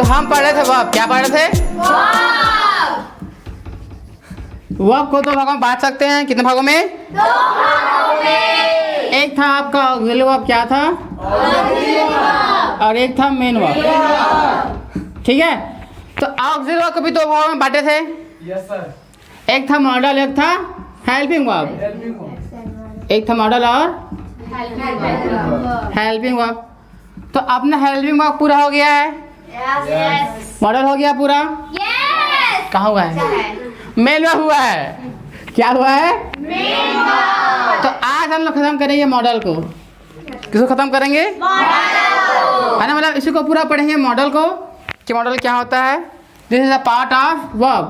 तो हम पढ़ रहे थे वर्ब, क्या पढ़ रहे थे? वर्ब को दो भागों में बांट सकते हैं, कितने भागों में? 2 भागों में। एक था आपका ऑक्सिलरी वर्ब, क्या था? और एक था मेन वर्ब, ठीक है। तो ऑक्सिलरी वर्ब को भी 2 भागों में बांटे थे। Yes sir. एक था मॉडल, एक था हेल्पिंग वर्ब। एक था मॉडल और हेल्पिंग वर्ब। तो अपना हेल्पिंग वर्ब पूरा हो गया है, मॉडल हो गया पूरा। कहाँ हुआ है? मेन वर्ब हुआ है। क्या हुआ है? तो आज हम लोग खत्म करेंगे मॉडल को। किसको खत्म करेंगे? है ना, मतलब इसी को पूरा पढ़ेंगे मॉडल को कि मॉडल क्या होता है। This is a part of verb,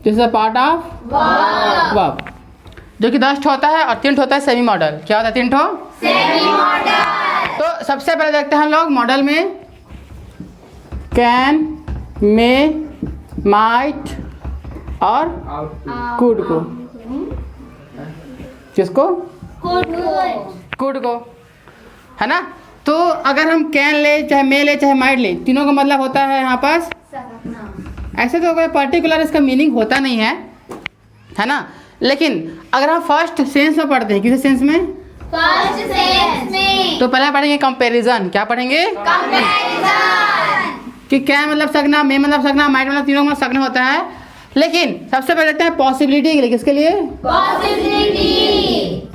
this is a part of verb, जो कि 10 होता है और 3 होता है सेमी मॉडल। क्या होता है 3 सेमी मॉडल। तो सबसे पहले देखते हैं हम लोग मॉडल में कैन, मे, माइट और कुड को। किसको? कुड को, है ना। तो अगर हम कैन ले, चाहे मे ले, चाहे माइट ले, तीनों का मतलब होता है यहाँ पास। ऐसे तो कोई पर्टिकुलर इसका मीनिंग होता नहीं है ना। लेकिन अगर हम फर्स्ट सेंस में पढ़ते हैं, किसी सेंस में? फर्स्ट सेंस में। तो पहले पढ़ेंगे कंपैरिजन। क्या पढ़ेंगे? कंपैरिजन। कि क्या मतलब सगना, मे मतलब सगना, माइट मतलब तीनों में सगना होता है। लेकिन सबसे पहले देखते हैं पॉसिबिलिटी के लिए। किसके लिए? पॉसिबिलिटी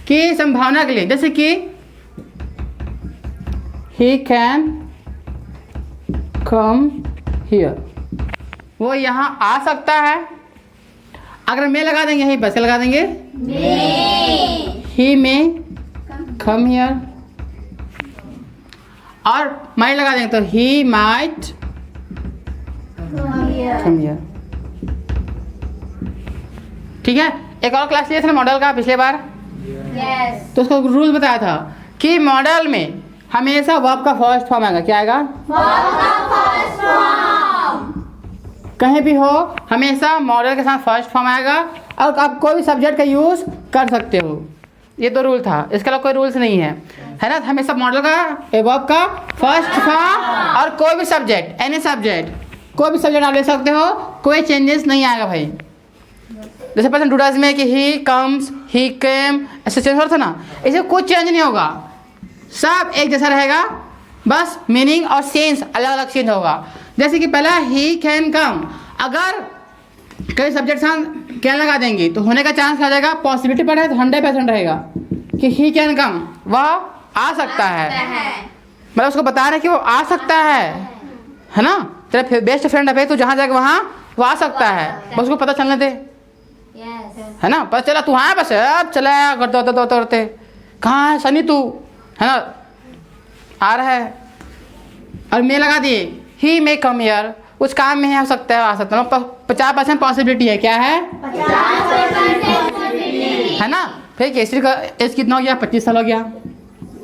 कि संभावना के लिए। जैसे कि ही कैन कम हियर, वो यहाँ आ सकता है। अगर मे लगा देंगे यहीं बस, क्या लगा देंगे? ही मे कम हियर। और माइट लगा देंगे तो ही माइट कम हियर। ठीक है। एक और क्लास लिया था मॉडल का पिछले बार, यस। तो उसको रूल बताया था कि मॉडल में हमेशा वर्ब का फर्स्ट फॉर्म आएगा। क्या आएगा? First form. कहीं भी हो हमेशा मॉडल के साथ फर्स्ट फॉर्म आएगा। और आप कोई भी सब्जेक्ट का यूज़ कर सकते हो। ये तो रूल था, इसके अलावा कोई रूल्स नहीं है ना। हमेशा मॉडल का वर्ब का फर्स्ट फॉर्म और कोई भी सब्जेक्ट, एनी सब्जेक्ट, कोई भी सब्जेक्ट आप ले सकते हो, कोई चेंजेस नहीं आएगा भाई। जैसे पर्सन डूडाज में कि ही कम्स, ही केम, ऐसे चेंज हो रहा था ना, ऐसे कुछ चेंज नहीं होगा, सब एक जैसा रहेगा। बस मीनिंग और सेंस अलग अलग चेंज होगा। जैसे कि पहला ही कैन कम, अगर कई सब्जेक्ट साथ कैन लगा देंगे तो होने का चांस क्या जाएगा? पॉसिबिलिटी पर है तो 100% रहेगा कि ही कैन कम, वह आ सकता है। मतलब उसको बता रहे कि वो आ सकता है ना। तेरा बेस्ट फ्रेंड है, तू जहाँ जाएगा वहाँ वो आ सकता है, बस उसको पता चलने दे, है ना। पता चला तू हाँ बस अब चला करते करते कहाँ है सनी तू, है ना, आ रहा है। और मैं लगा दिए ही मे कम हियर, कुछ काम में हो सकता है, आ सकता है। 50% पॉसिबिलिटी है। क्या है? 50% है ना। फिर केसरी का एज कितना हो गया? 25 साल हो गया।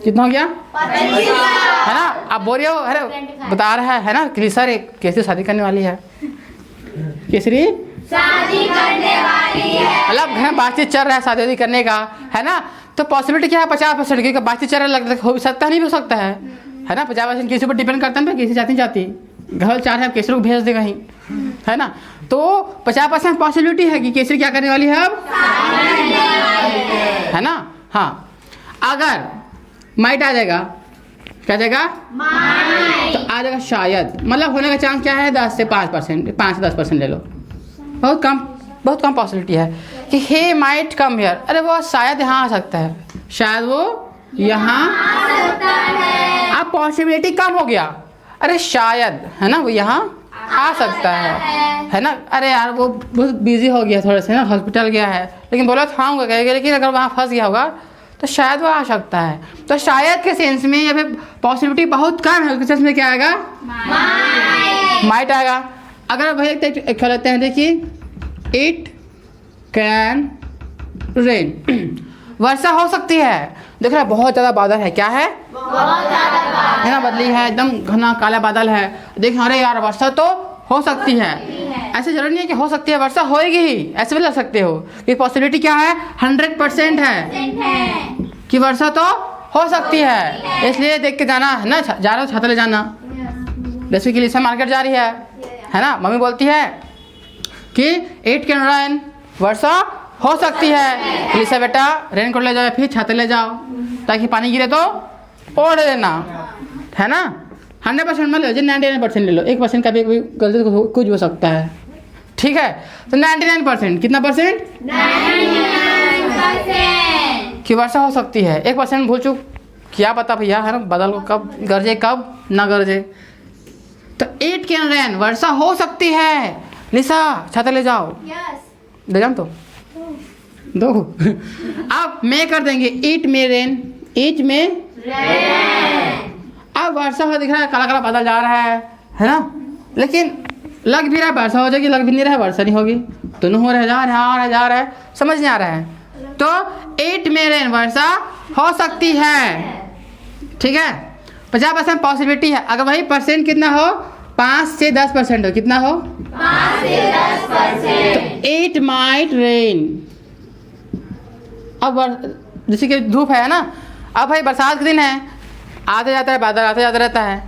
कितना हो गया? 25 है ना। आप बोल रहे हो, अरे बता रहा है ना कि सर केसरी शादी करने वाली है। केसरी शादी करने वाली है। मतलब घर में बातचीत चल रहा है शादी करने का, है ना। तो पॉसिबिलिटी क्या है? 50%, क्योंकि बातचीत चल रहा है, हो सकता है नहीं हो सकता है ना। 50% किसी पर डिपेंड करता है ना, किसी जाती जाती घर चाह रहे हैं केसरी को भेज दे कहीं, है ना। तो 50% पॉसिबिलिटी है कि केसरी क्या करने वाली है अब, है ना। हाँ, अगर माइट आ जाएगा, क्या आ जाएगा? तो आ जाएगा शायद, मतलब होने का चांस क्या है? 10 से 5%, 5 से 10% ले लो। बहुत कम पॉसिबिलिटी है कि हे माइट कम हियर, अरे वो शायद यहाँ आ सकता है, शायद वो यहाँ आ सकता है। अब पॉसिबिलिटी कम हो गया, अरे शायद, है ना, वो यहाँ आ सकता है ना। अरे यार वो बहुत बिजी हो गया थोड़े से ना, हॉस्पिटल गया है, लेकिन बोला था आऊँगा कहेगा, लेकिन अगर वहाँ फंस गया होगा तो शायद वो आ सकता है। तो शायद के सेंस में या फिर पॉसिबिलिटी बहुत कम है, उसके सेंस में क्या आएगा? माइट आएगा। अगर भाई एक लेते हैं, देखिए इट कैन रेन, वर्षा हो सकती है। देख रहा है बहुत ज़्यादा बादल है, क्या है? है ना, बदली है, एकदम घना काला बादल है। देखें अरे यार वर्षा तो हो सकती है। ऐसे जरूरी नहीं है कि हो सकती है, वर्षा होएगी ही, ऐसे भी लग सकते हो कि पॉसिबिलिटी क्या है? 100% है कि वर्षा तो हो सकती है, इसलिए देख के जाना है ना। जा रहे हो छाता ले जाना। जैसे कि लिसा मार्केट जा रही है ना, मम्मी बोलती है कि इट कैन रेन, वर्षा हो सकती है। लिसा बेटा रेन कोट ले जाओ, फिर छाता ले जाओ, ताकि पानी गिरे तो ओढ़ लेना, है ना। 100% मत लो जी, 99% ले लो। 1% कभी कभी गलती से कुछ हो सकता है, ठीक है। तो 99% कितना परसेंट 99% कि वर्षा हो सकती है। 1% भूल चूक क्या पता भैया, है ना, बादल को कब गरजे कब ना गरजे। तो इट कैन रेन, वर्षा हो सकती है। लिसा छाता ले जाओ, ले जाओ तो दो। अब मैं कर देंगे इट में रेन, इट में अब वर्षा हो दिख रहा है, काला काला बादल जा रहा है ना, लेकिन लग भी रहा है वर्षा हो जाएगी, लग भी नहीं रहा है वर्षा नहीं होगी, दोनों हो रहे जा रहा है, समझ नहीं आ रहा है। तो इट में रेन, वर्षा हो सकती है, ठीक है। 50% पॉसिबिलिटी है। अगर वही परसेंट कितना हो, 5 से 10% हो, कितना हो 5 से 10%। तो इट माइट रेन। अब जैसे कि धूप है ना, अब भाई बरसात के दिन है, आते जाता है बादल, आते जाता रहता है,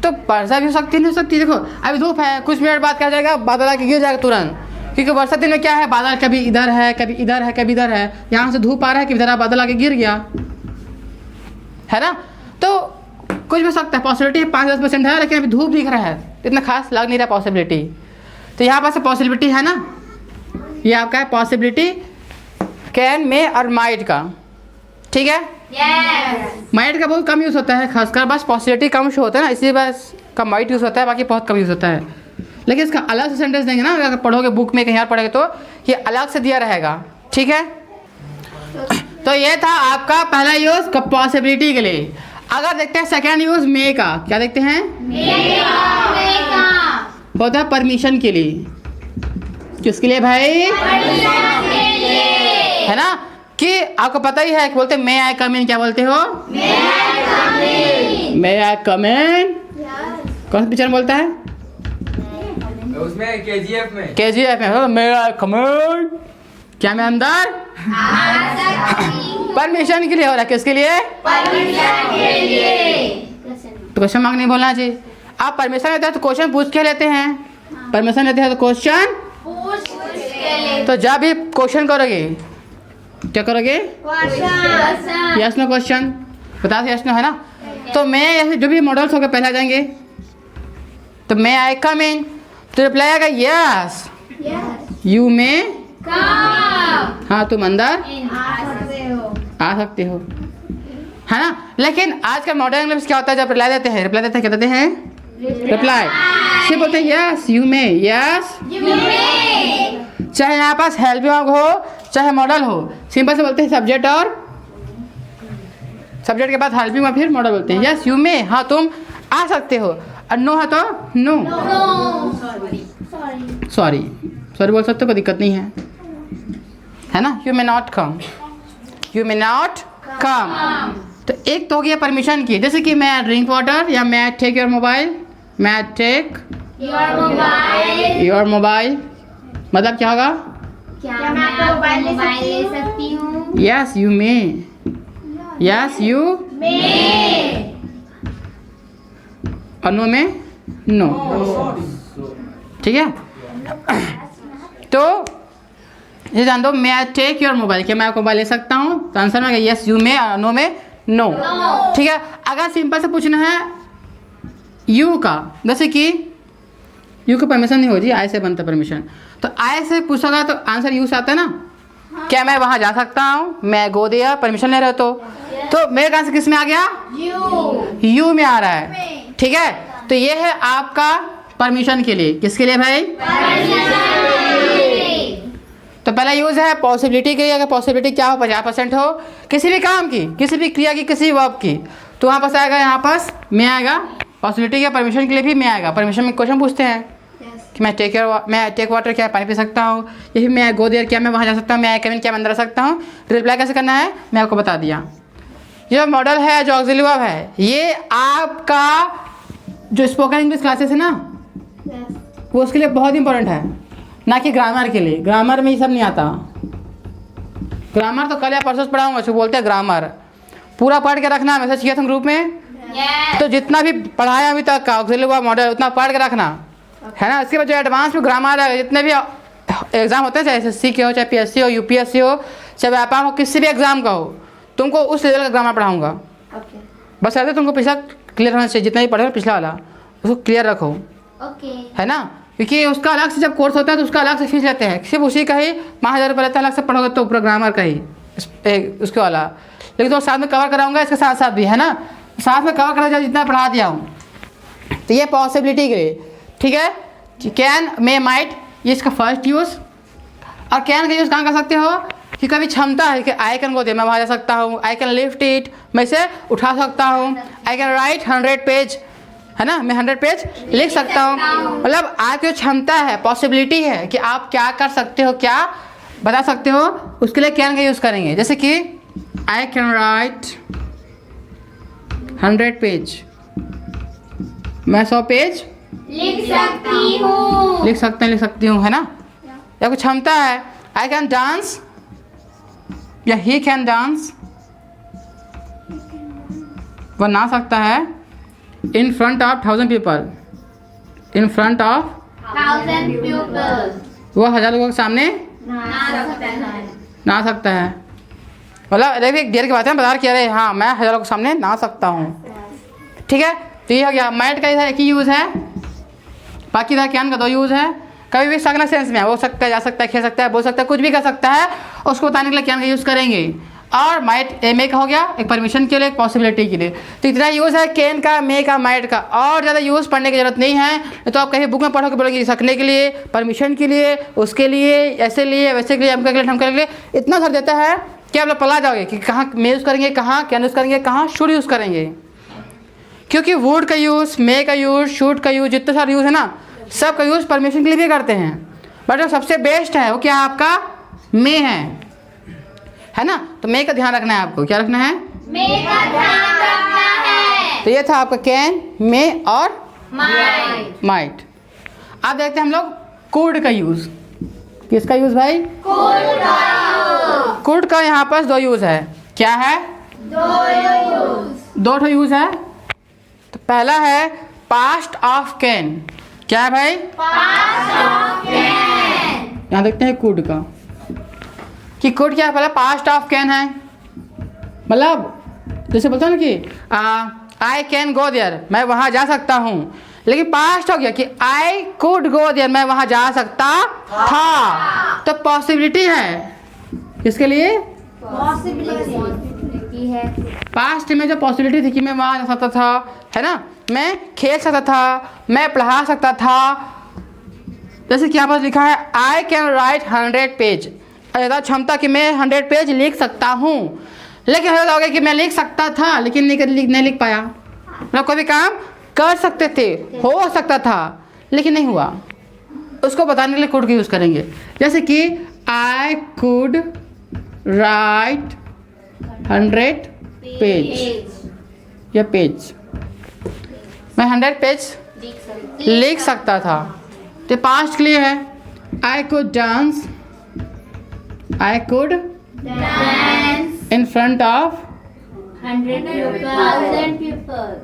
तो वर्षा भी हो सकती नहीं हो सकती। देखो अभी धूप है, कुछ मिनट बाद क्या हो जाएगा, बादल आके गिर जाएगा तुरंत, क्योंकि वर्षा दिन में क्या है, बादल कभी इधर है कभी इधर है कभी इधर है, यहाँ से धूप आ रहा है कि इधर बादल आके गिर गया, है ना। तो कुछ भी हो सकता है, पॉसिबिलिटी 5-10% है, लेकिन अभी धूप दिख रहा है, इतना खास लग नहीं रहा पॉसिबिलिटी। तो यहाँ पास पॉसिबिलिटी है ना, ये आपका है पॉसिबिलिटी कैन में और माइट का, ठीक है। माइट का बहुत कम यूज़ होता है, खासकर बस पॉसिबिलिटी कम शो होता है ना, इसलिए बस का माइट यूज़ होता है, बाकी बहुत कम यूज़ होता है। लेकिन इसका अलग से सेंटेंस देंगे ना, अगर पढ़ोगे बुक में कहीं और पढ़ोगे तो ये अलग से दिया रहेगा, ठीक है। तो ये था आपका पहला यूज़ पॉसिबिलिटी के लिए। अगर देखते हैं सेकेंड यूज़ मे का, क्या देखते हैं, होता है परमिशन के लिए। किसके लिए भाई, है ना, कि आपको पता ही है कि बोलते मे आई कम इन, क्या बोलते हो, मे आई कम इन। कौन सा पिक्चर में बोलता है, उसमें केजीएफ में मे आई कम इन, क्या मैं अंदर, परमिशन के लिए हो रहा है। किसके लिए, तो क्वेश्चन मार्क नहीं बोलना चाहिए। आप परमिशन लेते हैं तो क्वेश्चन पूछ के लेते हैं, परमिशन लेते हैं तो क्वेश्चन, तो जब भी क्वेश्चन करोगे क्या करोगे, यस नो क्वेश्चन, बता दो यस नो, है ना। तो मैं जो भी मॉडल्स होंगे पहले आ जाएंगे, तो मैं आई कम इन, तो रिप्लाई आएगा यस यू में, हाँ तुम अंदर आ सकते हो, है ना। लेकिन आज का मॉडर्न इंग्लिश क्या होता है, जब रिप्लाई देते हैं क्या देते हैं, रिप्लाई सिर्फ बोलते हैं यस यू में, यस चाहे यहाँ पास हेल्पिंग वर्ब हो चाहे मॉडल हो, सिंपल से बोलते हैं सब्जेक्ट, और सब्जेक्ट के बाद हेल्पिंग वर्ब फिर मॉडल बोलते हैं। यस यू में, हाँ तुम आ सकते हो, और नो है तो नो, सॉरी बोल सकते हो, कोई दिक्कत नहीं है ना। You may not come, you may not come. तो एक तो हो गया परमिशन की, जैसे कि मैं ड्रिंक वाटर, या मैं टेक योर मोबाइल, मैं टेक योर मोबाइल, मतलब क्या होगा, क्या मैं आपका मोबाइल ले सकती हूँ, yes you may, yes you और नो में नो, ठीक है। तो ये जान दो, मैं आई टेक योर मोबाइल, क्या मैं आपका मोबाइल ले सकता हूँ, तो आंसर में यस यू में, और नो में नो, ठीक है। अगर सिंपल से पूछना है यू का, जैसे कि यू को परमिशन नहीं हो जी, आई से बनता परमिशन, तो आई से पूछोगा तो आंसर यू से आता है ना। क्या मैं वहाँ जा सकता हूँ, मैं गो देयर, परमिशन ले रहे हो तो मेरे आंसर किस में आ गया, यू में आ रहा है, ठीक है। तो ये है आपका परमिशन के लिए, किसके लिए भाई, तो पहला यूज है पॉसिबिलिटी के लिए। अगर पॉसिबिलिटी क्या हो, 50% हो किसी भी काम की, किसी भी क्रिया की, किसी वर्ब की, तो वहाँ पास आएगा, यहाँ पास में आएगा। पॉसिबिलिटी के परमिशन के लिए भी में आएगा। परमिशन में क्वेश्चन पूछते हैं कि मैं टेक वाटर, क्या पानी पी सकता हूँ, या फिर मैं गो देयर, क्या मैं वहाँ जा सकता हूँ, मैं कम इन, क्या मैं अंदर आ सकता हूँ। रिप्लाई कैसे करना है मैं आपको बता दिया। ये मॉडल है जो ऑक्सिलरी वर्ब है, ये आपका जो स्पोकन इंग्लिश क्लासेस है ना, वो उसके लिए बहुत इंपॉर्टेंट है, ना कि ग्रामर के लिए। ग्रामर में ये सब नहीं आता। ग्रामर तो कल या परसों पढ़ाऊंगा, जो बोलते हैं ग्रामर, पूरा पढ़ के रखना, मैसेज किया था ग्रुप में। तो जितना भी पढ़ाया अभी तक का ऑक्सिलरी वर्ब मॉडल उतना पढ़ के रखना, है ना। इसके बाद जो एडवांस में ग्रामर है, जितने भी एग्जाम होते हैं, चाहे SSC के हो, चाहे PSC हो, UPSC हो, चाहे व्यापार हो, किसी भी एग्जाम का हो, तुमको उस लेवल का ग्रामर पढ़ाऊंगा। बस ऐसे तुमको पिछला क्लियर होना चाहिए, जितना भी पढ़े पिछला वाला उसको क्लियर रखो, है ना। क्योंकि उसका अलग से जब कोर्स होता है तो उसका अलग से फीस लेते हैं, सिर्फ उसी का ही 5,000 रुपये लेता है, अलग से पढ़ोगे तो प्रोग्रामर का ही उसके वाला। लेकिन तो साथ में कवर कराऊंगा, इसके साथ साथ भी, है ना, साथ में कवर करा जाए जितना पढ़ा दिया हूँ। तो ये पॉसिबिलिटी के लिए, ठीक है। कैन, मे, माइट, ये इसका फर्स्ट यूज़। और कैन का यूज़ कहाँ कर सकते हो कि कभी क्षमता है कि आई कैन गो देयर, मैं वहाँ जा सकता हूँ। आई कैन लिफ्ट इट, मैं इसे उठा सकता हूँ। आई कैन राइट 100 पेज, है ना, मैं 100 पेज लिख सकता हूँ। मतलब आपकी जो क्षमता है, पॉसिबिलिटी है कि आप क्या कर सकते हो, क्या बता सकते हो, उसके लिए कैन का यूज़ करेंगे। जैसे कि आई कैन राइट 100 पेज, मैं 100 पेज लिख सकती हूँ, लिख सकती हूँ, है ना। या कुछ क्षमता है, आई कैन डांस या ही कैन डांस, वह ना सकता है in front of 1000 people, in front of 1000 pupils, वो 1000 लोगों के सामने ना सकता है। मतलब एक देर की बात है, बता किया रहे, हाँ मैं 1000 लोगों के सामने ना सकता हूँ, ठीक है। तो ये हो गया। माइट का इधर एक ही यूज़ है, बाकी इधर कैन का 2 यूज़ है। कभी भी सकना सेंस में है, हो सकता है, जा सकता है, खेल सकता है, बोल सकता है, कुछ भी कर सकता है, उसको बताने के लिए कैन का यूज़ करेंगे। और माइट मे का हो गया एक परमिशन के लिए, एक पॉसिबिलिटी के लिए। तो इतना यूज़ है कैन का, मे का, माइट का, और ज़्यादा यूज़ पढ़ने की जरूरत नहीं है। तो आप कहीं बुक में पढ़ोगे, बोलोगे सकने के लिए, परमिशन के लिए, उसके लिए, ऐसे लिए, वैसे के लिए, हम के लिए, इतना सर देता है कि आप लोग पला जाओगे कि कहाँ मे यूज़ करेंगे, कहाँ कैन यूज़ करेंगे, कहाँ शुड यूज़ करेंगे। क्योंकि वुड का यूज़, मे का यूज़, शूट का यूज़, जितने सारे यूज़ है ना, सब का यूज़ परमिशन के लिए भी करते हैं। बट जो सबसे बेस्ट है वो क्या है, आपका मे है ना। तो मे का ध्यान रखना है आपको, क्या रखना है, मे का ध्यान रखना है। तो ये था आपका कैन, मे और माइट। माइट। अब देखते हैं हम लोग कुड का यूज़। किसका यूज़ भाई, कुड का यहाँ पर 2 यूज़ है। क्या है, 2 ठो यूज़ है। तो पहला है पास्ट ऑफ कैन। क्या है भाई, यहाँ देखते हैं कुड का कि कुड क्या है, पहला पास्ट ऑफ कैन है। मतलब जैसे बोलते हैं ना कि आई कैन गो देयर, मैं वहाँ जा सकता हूँ, लेकिन पास्ट हो गया कि आई कुड गो देयर, मैं वहाँ जा सकता था। तो पॉसिबिलिटी है किसके लिए, पॉसिबिलिटी है। पास्ट में जो पॉसिबिलिटी थी कि मैं वहाँ जा सकता था, है ना, मैं खेल सकता था, मैं पढ़ा सकता था। जैसे कि यहाँ पर लिखा है आई कैन राइट 100 पेज, ऐसा क्षमता कि मैं 100 पेज लिख सकता हूँ। लेकिन हो गया कि मैं लिख सकता था लेकिन नहीं लिख पाया। मतलब कोई भी काम कर सकते थे, हो सकता था, लेकिन नहीं हुआ। उसको बताने के लिए कुड का यूज़ करेंगे। जैसे कि आई कुड राइट 100 पेज या पेज, मैं 100 पेज लिख सकता था। तो पास्ट के लिए है I could dance, I could in front of 100,000 pupils,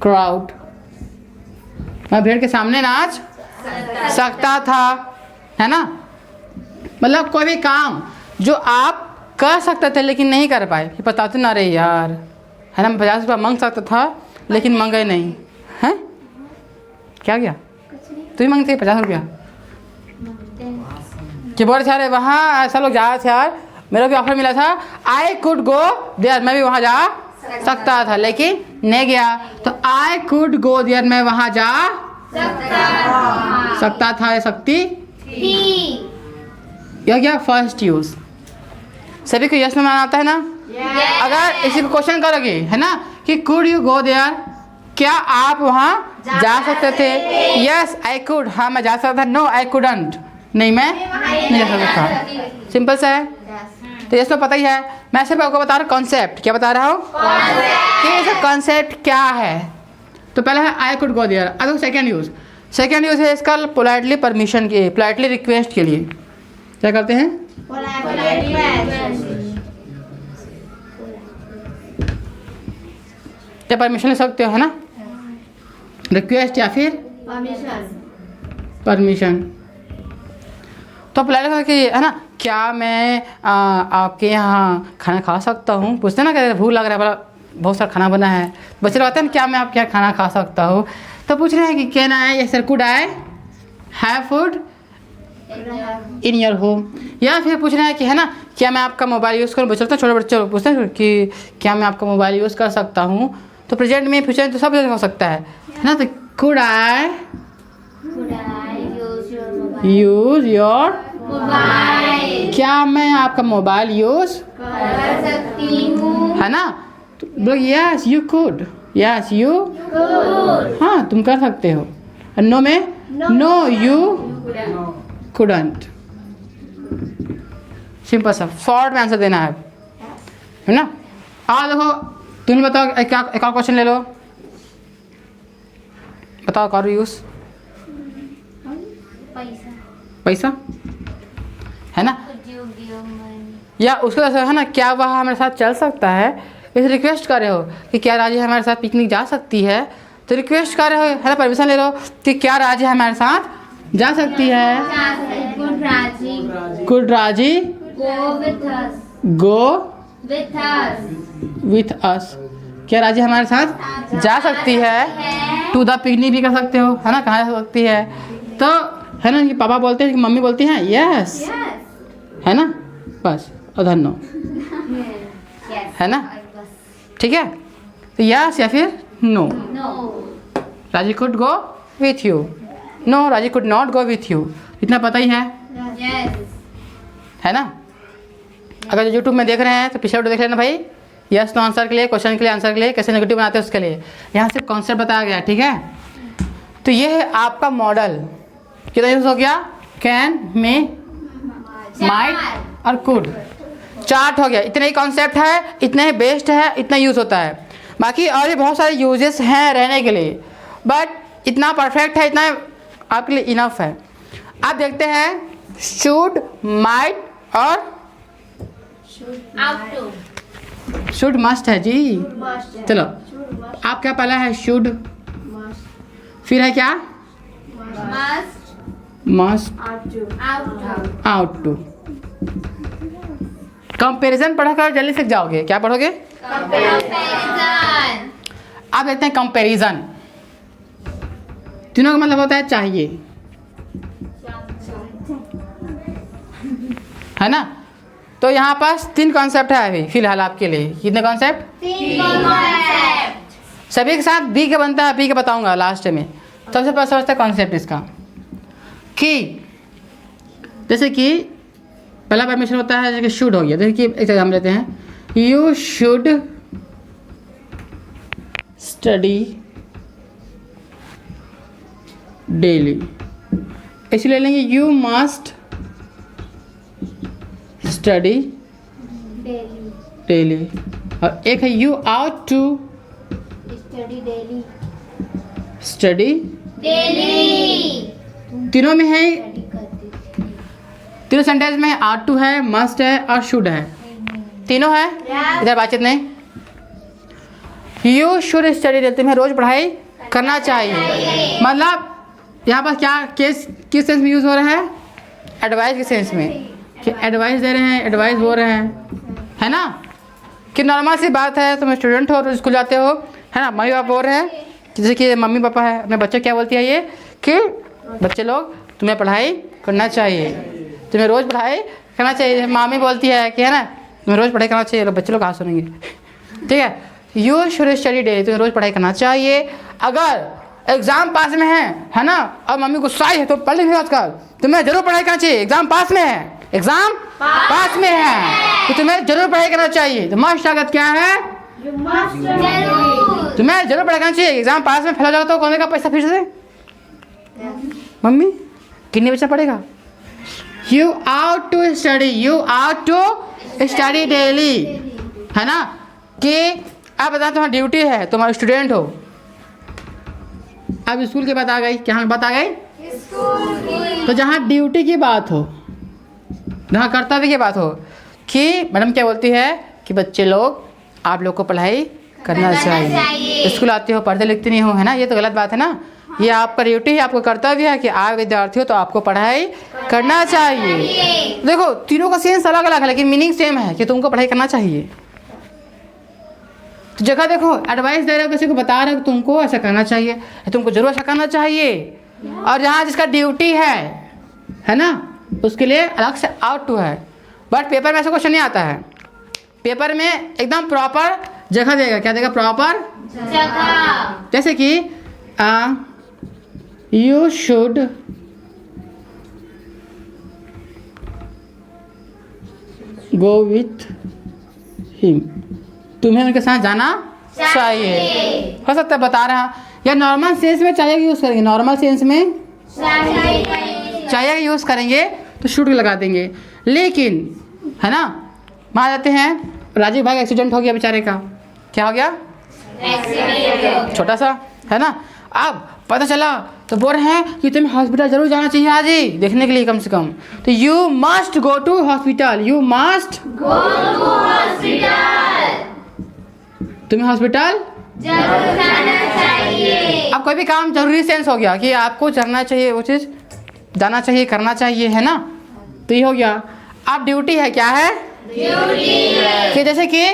crowd, मैं भीड़ के सामने नाच सकता था, है ना। मतलब कोई भी काम जो आप कर सकते थे लेकिन नहीं कर पाए, कि बताते ना रहे यार, है ना, 50 रुपया मांग सकता था लेकिन मंगे नहीं, हैं क्या गया, तू ही मांगते 50 रुपया कि बोल रहे वहाँ ऐसा लोग जा रहे थे यार, मेरा भी ऑफर मिला था, आई कुड गो देयर, मैं भी वहाँ जा सकता था लेकिन नहीं गया। तो आई कुड गो देयर, मैं वहाँ जा सकता था या सकती यह क्या फर्स्ट यूज। सभी को यस में माना आता है ना। अगर इसी को क्वेश्चन करोगे, है ना, कि कुड यू गो देयर, क्या आप वहाँ जा सकते थे, यस आई कुड, हाँ मैं जा सकता था, नो आई कुडंट, नहीं मैं नहीं जा सकता था। सिंपल सा है। तो ये तो पता ही है। मैं सिर्फ आपको बता रहा हूँ कॉन्सेप्ट, क्या बता रहा हूँ कि इसका कॉन्सेप्ट क्या है। तो पहला है आई कुड गो देयर। अब सेकेंड यूज, सेकेंड यूज है इसका पोलाइटली परमिशन के, पोलाइटली रिक्वेस्ट के लिए क्या करते हैं, या परमिशन ले सकते हो, है ना? रिक्वेस्ट या फिर परमिशन। तो अप्लाई लगा कि है ना, क्या मैं आपके यहाँ खाना खा सकता हूँ? पूछते ना, कहते भूख लग रहा है, बड़ा बहुत सारा खाना बना है, बच्चे लोग आते हैं ना, क्या मैं आपके यहाँ खाना खा सकता हूँ? तो पूछ रहे हैं कि कैन आई या sir could I have food in your home. या फिर पूछ रहे हैं कि है ना, क्या मैं आपका मोबाइल यूज़ करूँ? बच्चे लोग, छोटे बच्चे लोग पूछते हैं कि क्या मैं आपका मोबाइल यूज़ कर सकता हूँ? तो प्रेजेंट में, फ्यूचर में तो सब जगह हो सकता है ना? तो could I use your mobile क्या मैं आपका मोबाइल यूज़ कर सकती हूँ? है ना? तो बोलो yes you could, yes you, हाँ तुम कर सकते हो। नो में नो यू कुडंट। सिंपल सा, शॉर्ट में आंसर देना है ना? देखो तुम बताओ, एक और क्वेश्चन ले लो, बताओ कर यूज पैसा पैसा, है ना? या उसके वजह से है ना, क्या वह हमारे साथ चल सकता है? इसे रिक्वेस्ट कर रहे हो कि क्या राजी हमारे साथ पिकनिक जा सकती है? तो रिक्वेस्ट कर रहे हो, है ना, परमिशन ले लो कि क्या राजी हमारे साथ जा सकती है? कुड राजी गो विथ अस, क्या राजी हमारे साथ जा सकती है? टू द पिकनिक भी कर सकते हो, है ना, कहाँ जा सकती है? तो है ना, कि पापा बोलते हैं कि मम्मी बोलती हैं यस, है ना, बस उधर नो, है ना? ठीक है, तो यस या फिर no. Raji could go with you, no Raji could not go with you, इतना पता ही है ना? अगर जो यूट्यूब में देख रहे हैं तो पिछले वीडियो देख लेना भाई, यस नो आंसर के लिए, क्वेश्चन के लिए, आंसर के लिए, कैसे नेगेटिव बनाते हैं उसके लिए, यहाँ से कॉन्सेप्ट बताया गया, ठीक है? तो ये है आपका मॉडल, कितना यूज हो गया? कैन, मे, माइट और कुड, चार्ट हो गया। इतना ही कॉन्सेप्ट है, इतना ही बेस्ड है, इतना यूज़ होता है। बाकी और भी बहुत सारे यूजेस हैं रहने के लिए, बट इतना परफेक्ट है, इतना आपके लिए इनफ है। आप देखते हैं शुड, माइट और शुड मस्ट है जी। चलो, आपका पहला है शुड, फिर है क्या? Must, out to. कंपैरिजन पढ़कर जल्दी सीख जाओगे। क्या पढ़ोगे? आप देखते हैं कंपैरिजन, तीनों का मतलब होता है चाहिए, है ना? तो यहाँ पास 3 कॉन्सेप्ट है अभी फिलहाल आपके लिए। कितने कॉन्सेप्ट? 3 कॉन्सेप्ट। सभी के साथ बी का बनता है, बी का बताऊंगा लास्ट में। सबसे पहले समझते हैं कॉन्सेप्ट इसका कि जैसे कि पहला परमिशन होता है जैसे कि शुड हो गया। जैसे कि एक एग्जाम्पल लेते हैं, यू शुड स्टडी डेली, इसलिए लेंगे यू मस्ट स्टडी डेली। और एक है you ought to study daily, study daily. तीनों में है, तीनों सेंटेंस में आउट टू है, मस्ट है और शुड है, तीनों है। इधर बातचीत नहीं, यू शुड स्टडी डेली, तुम्हें रोज पढ़ाई करना चाहिए। मतलब यहाँ पर क्या केस किस सेंस में यूज हो रहा है? एडवाइस के सेंस में, कि एडवाइस दे रहे हैं, एडवाइस हो रहे हैं, है ना? कि नॉर्मल सी बात है, तुम स्टूडेंट हो, रोज स्कूल जाते हो, है ना? मम्मी पापा बोल रहे हैं, जैसे कि मम्मी पापा है, अपने बच्चे क्या बोलती है ये कि बच्चे लोग तुम्हें पढ़ाई करना चाहिए, तुम्हें रोज़ पढ़ाई करना चाहिए। मामी बोलती है कि है ना, तुम्हें रोज़ पढ़ाई करना चाहिए, बच्चे लोग कहाँ सुनेंगे? ठीक है, यू शुड स्टडी डेली, तुम्हें रोज़ पढ़ाई करना चाहिए। अगर एग्जाम पास में है ना, और मम्मी गुस्साई है तो पढ़ लीजिए आजकल, तुम्हें जरूर पढ़ाई करना चाहिए, एग्जाम पास में है, एग्जाम पास में है तो तुम्हें जरूर पढ़ाई करना चाहिए। तो मस्ट लागत क्या है? तुम्हें जरूर पढ़ाई करना चाहिए। एग्जाम पास में फेल हो जाओ तो कौन का पैसा फिर से? मम्मी कितने बच्चा पड़ेगा? You ought to study, you ought to study daily, है ना? कि आप बताओ तुम्हारी ड्यूटी है, तुम्हारे स्टूडेंट हो। अब स्कूल की बात आ गई, क्या बात आ गई? तो जहाँ ड्यूटी की बात हो, जहाँ कर्तव्य की बात हो, कि मैडम क्या बोलती है कि बच्चे लोग आप लोग को पढ़ाई करना चाहिए। स्कूल आते हो पढ़ते लिखते नहीं हो, है ना, ये तो गलत बात है ना। ये आपका ड्यूटी है, आपका कर्तव्य है कि आप विद्यार्थी हो तो आपको पढ़ाई करना चाहिए। देखो तीनों का सेंस अलग अलग है लेकिन मीनिंग सेम है कि तुमको पढ़ाई करना चाहिए। तो जगह देखो एडवाइस दे रहे हो, किसी को बता रहे हो तुमको ऐसा करना चाहिए, तुमको जरूर ऐसा करना चाहिए। और जहाँ जिसका ड्यूटी है ना, उसके लिए अलग से आउट टू है। बट पेपर में ऐसा क्वेश्चन नहीं आता है। पेपर में एकदम प्रॉपर जगह देगा। क्या देगा? प्रॉपर जगह। जैसे कि you should go with him, तुम्हें उनके साथ जाना चाहिए। हो सकता है बता रहा, या नॉर्मल सेंस में चाहिए यूज़ करेंगे, नॉर्मल सेंस में चाहिए यूज़ करेंगे तो शुड लगा देंगे। लेकिन है ना, मान जाते हैं राजीव भाई का एक्सीडेंट हो गया बेचारे का, क्या हो गया? छोटा सा, है ना। अब पता चला तो बोल रहे हैं कि तुम्हें हॉस्पिटल जरूर जाना चाहिए आज ही देखने के लिए कम से कम। तो you must go to hospital, you must go to hospital, तुम्हें हॉस्पिटल जरूर जाना चाहिए। अब कोई भी काम जरूरी सेंस हो गया कि आपको करना चाहिए, वो चीज़ जाना चाहिए, करना चाहिए, है ना। तो ये हो गया। अब ड्यूटी है, क्या है? ड्यूटी। कि जैसे कि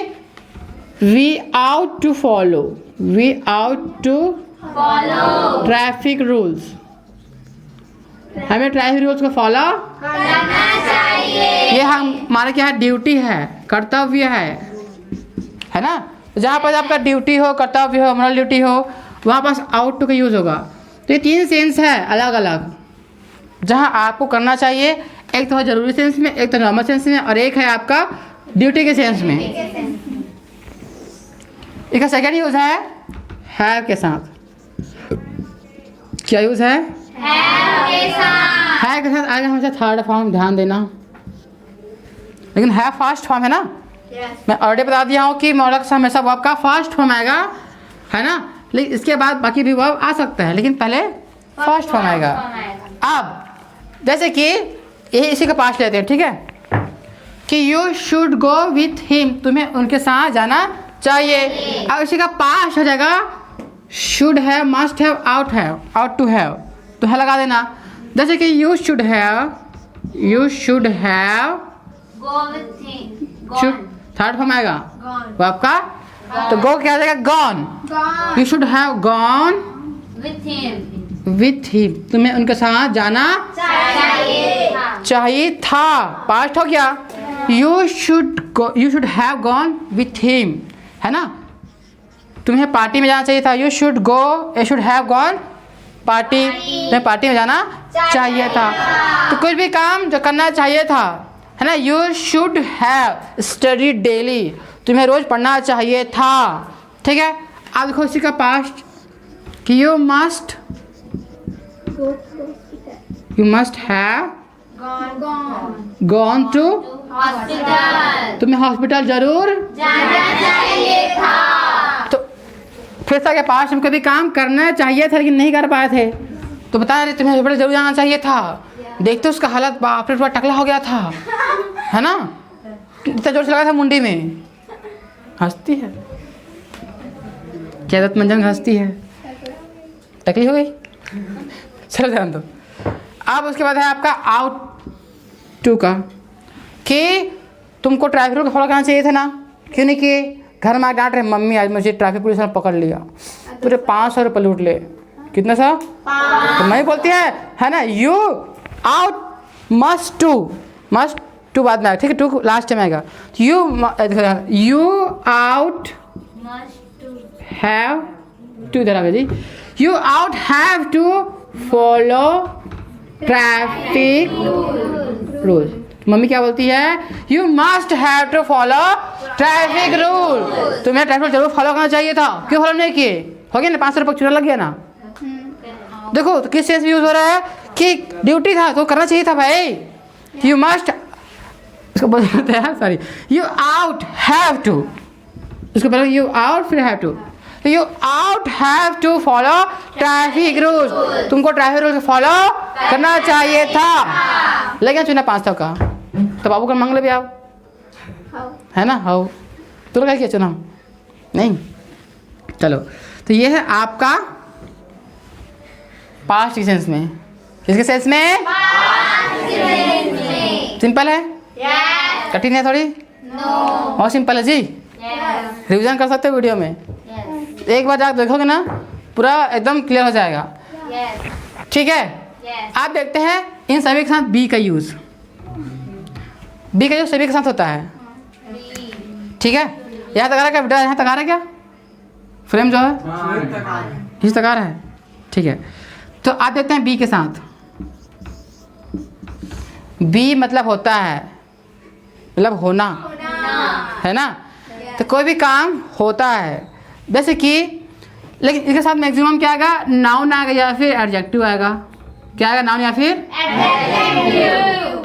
we ought to follow, we ought to follow traffic rules, हमें ट्रैफिक रूल्स को फॉलो करना चाहिए। ये हमारा क्या है? ड्यूटी है, कर्तव्य है ना। जहाँ पर आपका ड्यूटी हो, कर्तव्य हो, मोरल ड्यूटी हो, वहाँ पास आउट टू का यूज़ होगा। तो ये तीन सेंस है अलग अलग जहाँ आपको करना चाहिए। एक तो है जरूरी सेंस में, एक तो नॉर्मल सेंस में, और एक है आपका ड्यूटी के सेंस में। इसका सेकंड यूज़ है हैव के साथ। क्या यूज़ है? हैव के साथ आगे हमेशा थर्ड फॉर्म, ध्यान देना। लेकिन है फर्स्ट फॉर्म, है ना। मैं ऑलरेडी बता दिया हूँ कि मॉडल का हमेशा वर्ब का फर्स्ट फॉर्म आएगा, है ना। लेकिन इसके बाद बाकी भी वर्ब आ सकता है, लेकिन पहले फर्स्ट फॉर्म आएगा। अब जैसे कि ये इसी का पास लेते हैं, ठीक है, कि you should go with him, तुम्हें उनके साथ जाना चाहिए। अब इसी का पास हो जाएगा should have, must have, ought to have, तो है लगा देना। जैसे कि you should have go with him, should third form आएगा वर्ब का, तो गो क्या आ जाएगा? Gone. You should have gone with him, तुम्हें उनके साथ जाना चाहिए था। पास्ट हो गया। You should have gone with him, है ना। तुम्हें पार्टी में जाना चाहिए था। You should have gone party, तुम्हें पार्टी में जाना चाहिए था। तो कुछ भी काम जो करना चाहिए था, है ना। You should have study daily, तुम्हें रोज पढ़ना चाहिए था, ठीक है। अब देखो इसी का पास्ट कि you must have gone to hospital, तुम्हें हॉस्पिटल जरूर जाना चाहिए था। तो फिर के पास हम कभी काम करना चाहिए था लेकिन नहीं कर पाए थे, तो बता रहे तुम्हें हॉस्पिटल जरूर जाना चाहिए था। देखते उसका हालत बाप रे, टकला हो गया था, है ना। इतना जोर से लगा था मुंडी में। हंसती है क्या? मंजन हंसती है, टकली हो गई। चलो ध्यान दो। अब उसके बाद है आपका आउट टू का, कि तुमको ट्रैफिक रूल फॉलो करना चाहिए था ना, क्यों नहीं किए? घर में डांट रहे, मम्मी आज मुझे ट्रैफिक पुलिस ने पकड़ लिया, पूरे 500 रुपये लूट ले। कितना सा? तो मैं बोलती है ना। यू आउट मस्ट टू बाद में आएगा, ठीक है, टू लास्ट में आएगा। यू आउट हैव टू, इधर आएगा जी। You out have to follow traffic rule. Mummy क्या बोलती है? You must have to follow traffic rule, तुम्हें ट्रैफिक रूल जरूर फॉलो करना चाहिए था। क्यों फॉलो नहीं किए? हो गया ना, 500 रुपये चूना लग गया ना। देखो तो किस सेंस में यूज हो रहा है कि ड्यूटी था तो करना चाहिए था भाई। यू मस्ट, इसको बोलते हैं sorry, you out have to, इसको पहले यू आउट फिर have to. You out have to follow traffic rules, तुमको ट्रैफिक रूल्स फॉलो करना चाहिए था। लेकिन चुना 500 का, तो बाबू का मांग ले भी आओ, है ना। हाउ तो क्या किया? चुना नहीं, चलो, तो ये है आपका पास्ट सेंस में। किसके सेंस में? सिंपल है, कठिन है थोड़ी? और सिंपल है जी। रिवीजन कर सकते हो वीडियो में, एक बार जाकर देखोगे ना पूरा एकदम क्लियर हो जाएगा। ठीक है, आप देखते हैं इन सभी के साथ बी का यूज़। बी का यूज़ सभी के साथ होता है। ठीक है, यहाँ तक आ रहा है क्या बेटा? यहाँ तक आ रहा है क्या? फ्रेम जो है इस तक आ रहा है। ठीक है, तो आप देखते हैं बी के साथ। बी मतलब होता है, मतलब होना है ना। तो कोई भी काम होता है, जैसे कि, लेकिन इसके साथ मैक्सिमम क्या आएगा? नाउन आएगा या फिर एडजेक्टिव आएगा। क्या आएगा? नाउन या फिर एडजेक्टिव।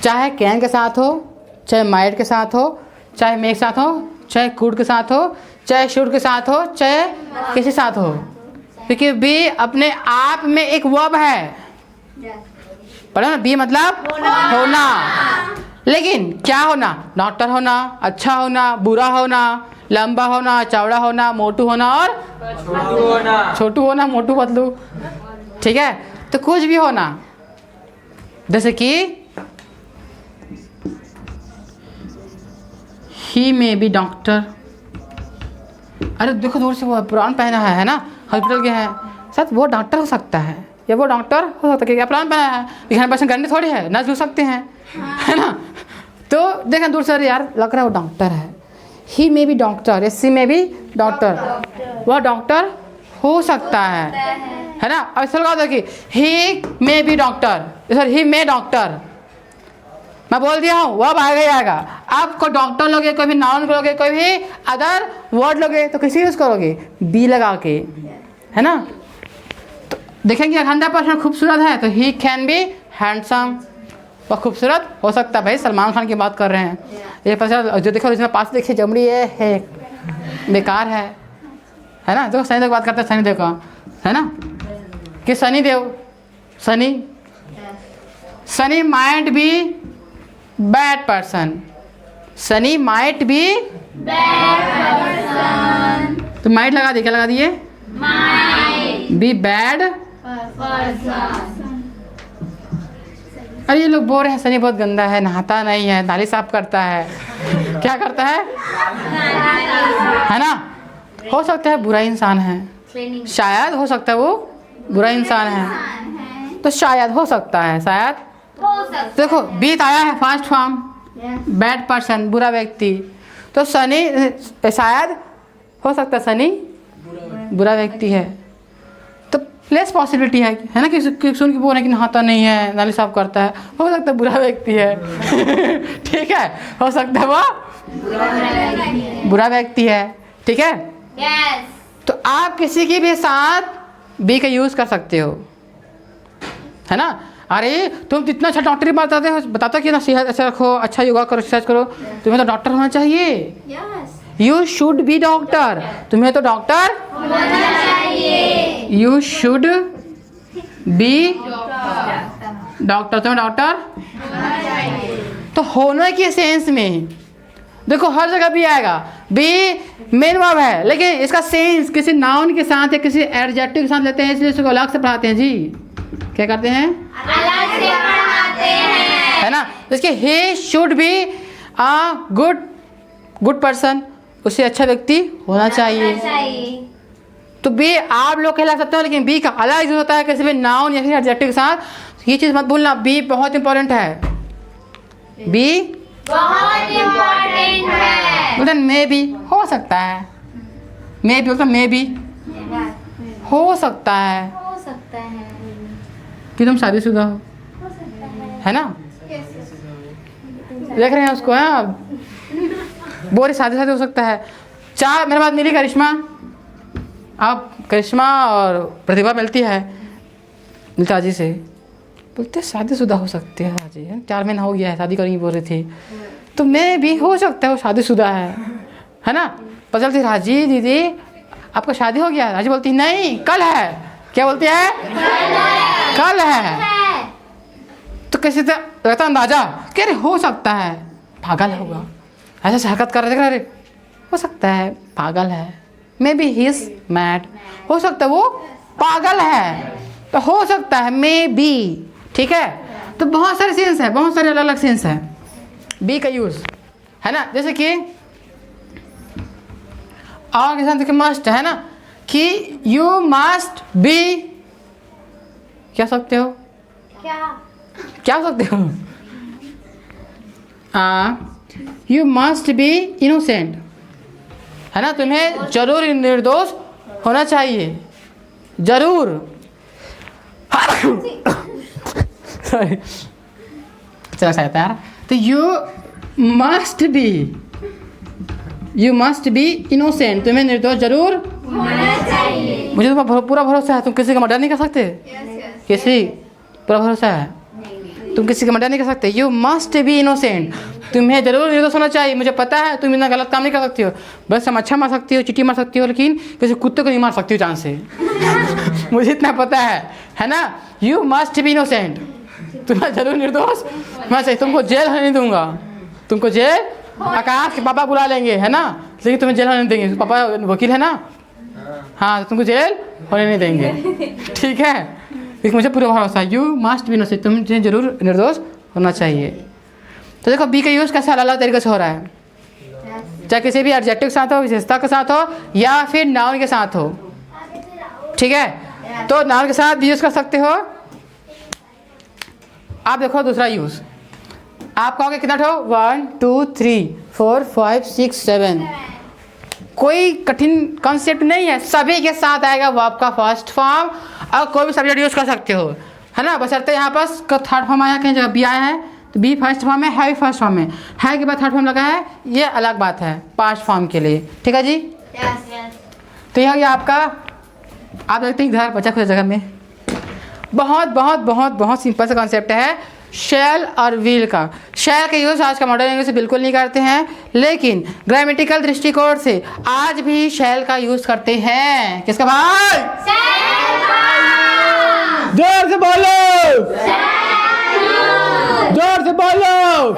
चाहे कैन के साथ हो, चाहे माइट के साथ हो, चाहे मेक के साथ हो, चाहे कुड के साथ हो, चाहे शुड के साथ हो, चाहे किसी साथ हो, क्योंकि बी अपने आप में एक वर्ब है। पढ़ो ना, बी मतलब होना। लेकिन क्या होना? डॉक्टर होना, अच्छा होना, बुरा होना, लंबा होना, चौड़ा होना, मोटू होना और छोटू होना, मोटू पतलू। ठीक है, तो कुछ भी होना, जैसे कि ही में बी डॉक्टर। अरे देखो दूर से वो पुरान पहना है ना, हॉस्पिटल के हैं, सच वो डॉक्टर हो सकता है या वो डॉक्टर हो सकता है, क्या पुरान पहना है, लेकिन 100% गारंटी थोड़ी है, नर्स हो सकते हैं, है ना। तो देखें दूर से, अरे यार लग रहा है वो डॉक्टर है। ही में भी डॉक्टर या सी में भी डॉक्टर, वह डॉक्टर हो सकता है ना। अब इससे लगा दो कि ही में भी डॉक्टर, सर ही में डॉक्टर, मैं बोल दिया हूँ वर्ब आएगा ही आएगा। आप कोई डॉक्टर लोगे, कोई भी नाउन लोगे, कोई भी अदर वर्ड लोगे, तो किसी यूज़ करोगे? बी लगा के, है ना। तो देखेंगे 100% खूबसूरत है तो ही कैन बी हैंडसम, वह खूबसूरत हो सकता है। भाई सलमान खान की बात कर रहे हैं, ये पता जो देखो इसमें पास देखिए जमड़ी है बेकार है ना। देखो सनी देव बात करते हैं, सनी देव का, है ना, कि Sunny Dev, Sunny might be bad person, Sunny might be bad person. तो माइट लगा दिए, क्या लगा दिए? Be bad person. अरे ये लोग बोल रहे हैं सनी बहुत गंदा है, नहाता नहीं है, नाली साफ करता है, क्या करता है ना। हो सकता है बुरा इंसान है, शायद हो सकता है वो बुरा इंसान है, तो शायद हो सकता है, शायद देखो बीत आया है फर्स्ट फॉर्म, बैड पर्सन बुरा व्यक्ति, तो सनी शायद हो सकता है सनी बुरा व्यक्ति है, तो लेस पॉसिबिलिटी है ना। कि सुन के बोल रहे कि नहाता नहीं है, नाली साफ करता है, हो सकता है बुरा व्यक्ति है ठीक है, हो सकता है वो बुरा व्यक्ति है। ठीक है, तो आप किसी के भी साथ बी का यूज़ कर सकते हो, है ना। अरे तुम कितना अच्छा डॉक्टरी बताते हो कि ना सेहत अच्छा रखो, अच्छा योगा करो, एक्सरसाइज करो, तुम्हें तो डॉक्टर होना चाहिए। यू शुड बी डॉक्टर, तुम्हें तो डॉक्टर होना चाहिए। यू शुड बी डॉक्टर, तुम्हें डॉक्टर होना चाहिए। तो होने के सेंस में देखो हर जगह भी आएगा, बी मेन वर्ब है, लेकिन इसका सेंस किसी नाउन के साथ या किसी एडजेक्टिव के साथ लेते हैं, इसलिए इसको अलग से पढ़ाते हैं जी। क्या करते हैं? अलग से पढ़ाते हैं, है ना। इसके he should be a good person, उससे अच्छा व्यक्ति होना चाहिए। तो बी आप लोग कहला सकते हो, लेकिन बी का अलग यूज होता है किसी भी नाउन या फिर एडजेक्टिव के साथ। ये चीज़ मत भूलना, बी बहुत इंपॉर्टेंट है, बी बहुत इंपॉर्टेंट है। बोलते मे भी हो सकता है, मे भी बोलते मे भी हो सकता है कि तुम शादीशुदा हो, है ना। देख रहे हैं उसको, है बोरे शादी हो सकता है। चार मेरे बात मिली करिश्मा, अब करिश्मा और प्रतिभा मिलती है नीता जी से, बोलते शादीशुदा हो सकते हैं राजी, 4 महीना हो गया है शादी करेंगी बोल रही थी, तो मैं भी हो सकता है वो शादीशुदा है ना। पता चलती राजी दीदी आपका शादी हो गया, राजी बोलती नहीं कल है, क्या बोलती है? कल है। तो कैसे लगता अंदाजा कि अरे हो सकता है, पागल होगा, ऐसे हरकत कर रहे थे, अरे हो सकता है पागल है, may be he is mad, हो सकता है वो पागल है, तो हो सकता है मे बी, ठीक है। तो बहुत सारे सेंस है, बहुत सारे अलग अलग सेंस है बी का यूज, है ना। जैसे कि और के साथ मस्ट है ना, कि यू मस्ट बी, क्या सकते हो, क्या सकते हो, यू मस्ट बी इनोसेंट, है ना, तुम्हें जरूर निर्दोष होना चाहिए, जरूर। सॉरी, चला सकता है। तो यू मस्ट बी इनोसेंट, तुम्हें निर्दोष जरूर होना चाहिए। मुझे तो पूरा भरोसा है, तुम किसी का मर्डर नहीं कर सकते, किसी पूरा भरोसा है, तुम किसी का मर्डर नहीं कर सकते। यू मस्ट बी इनोसेंट, तुम्हें जरूर निर्दोष होना चाहिए, मुझे पता है तुम इतना गलत काम नहीं कर सकती हो, बस हम अच्छा मार सकती हो, चींटी मार सकती हो, लेकिन किसी कुत्ते को नहीं मार सकती हो जान से। मुझे इतना पता है ना। यू मस्ट बी इनोसेंट, तुम्हें जरूर निर्दोष मैं चाहिए, तुमको जेल होने नहीं दूंगा, तुमको जेल आकाश के पापा बुला लेंगे, है ना, लेकिन तुम्हें जेल होने नहीं देंगे, पापा वकील है ना, हाँ, तुमको जेल होने नहीं देंगे, ठीक है। लेकिन मुझे पूरा भरोसा है, यू मस्ट बी इनोसेंट, तुम्हें जरूर निर्दोष होना चाहिए। तो देखो बी का यूज़ कैसे अलग अलग तरीके से हो रहा है, चाहे किसी भी एडजेक्टिव के साथ हो, विशेषता के साथ हो, या फिर नाउन के साथ हो, ठीक है। तो नाउन के साथ भी यूज़ कर सकते हो। आप देखो दूसरा यूज़, आप कहोगे कितना ठो, 1 2 3 4 5 6 7, कोई कठिन कॉन्सेप्ट नहीं है, सभी के साथ आएगा वर्ब का फर्स्ट फॉर्म, और कोई भी सब्जेक्ट यूज़ कर सकते हो, है ना। बशर्ते यहाँ पास थर्ड फॉर्म आया, कहीं जगह बी आया है तो बी फर्स्ट फॉर्म है भी फर्स्ट फॉर्म है के बाद थर्ड फॉर्म लगा है, ये अलग बात है पास्ट फॉर्म के लिए, ठीक है जी। तो यह गया आपका, आप देखते हैं इधर बचा खुच जगह में बहुत बहुत बहुत बहुत सिंपल सा कॉन्सेप्ट है शैल और विल का। शैल का यूज़ आज का मॉडर्न इंग्लिश से बिल्कुल नहीं करते हैं, लेकिन ग्रामेटिकल दृष्टिकोण से आज भी शैल का यूज़ करते हैं। किसका भाई? जोर से बोलो, जोर से बोलो,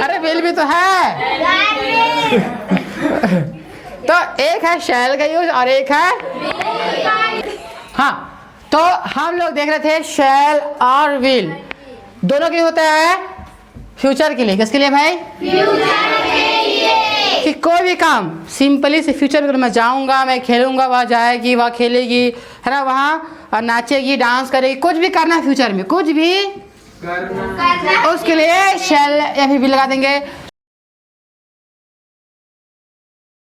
अरे विल भी तो है। तो एक है शैल का यूज और एक है, हाँ, तो हम लोग देख रहे थे शैल और विल दोनों के लिए होता है फ्यूचर के लिए। किसके लिए भाई? फ्यूचर के लिए। कि कोई भी काम सिंपली से फ्यूचर में, मैं जाऊंगा, मैं खेलूंगा, वहाँ जाएगी, वहाँ खेलेगी, है ना, वहाँ नाचेगी, डांस करेगी, कुछ भी करना है फ्यूचर में, कुछ भी करना, उसके लिए शैल या फिर विल लगा देंगे।